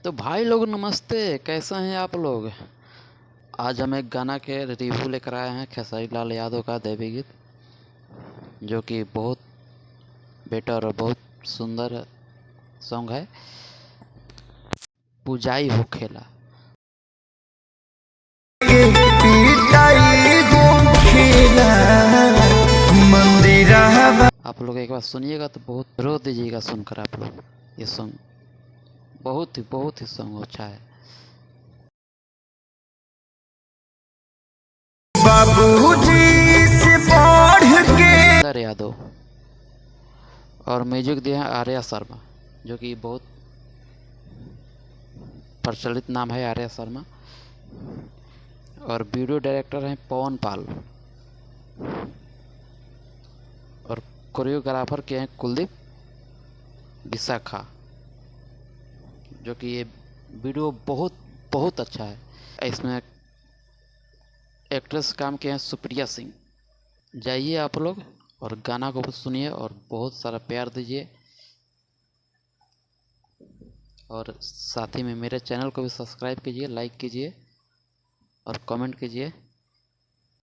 तो भाई लोग नमस्ते, कैसे हैं आप लोग। आज हम एक गाना के रिव्यू लेकर आए हैं, खेसारी लाल यादव का देवी गीत, जो कि बहुत बेटर और बहुत सुंदर सॉन्ग है। पूजाई हो खेला। आप लोग एक बार सुनिएगा तो बहुत रो दीजिएगा सुनकर। आप लोग ये सॉन्ग बहुत ही सॉन्ग अच्छा है। बाबूजी से पढ़ के सर यादव और म्यूजिक दिया है आर्या शर्मा, जो कि बहुत प्रचलित नाम है आर्या शर्मा। और वीडियो डायरेक्टर हैं पवन पाल और कोरियोग्राफर के हैं कुलदीप विशाखा, जो कि ये वीडियो बहुत अच्छा है। इसमें एक्ट्रेस काम किए हैं सुप्रिया सिंह। जाइए आप लोग और गाना को सुनिए और बहुत सारा प्यार दीजिए, और साथ ही में मेरे चैनल को भी सब्सक्राइब कीजिए, लाइक कीजिए और कमेंट कीजिए।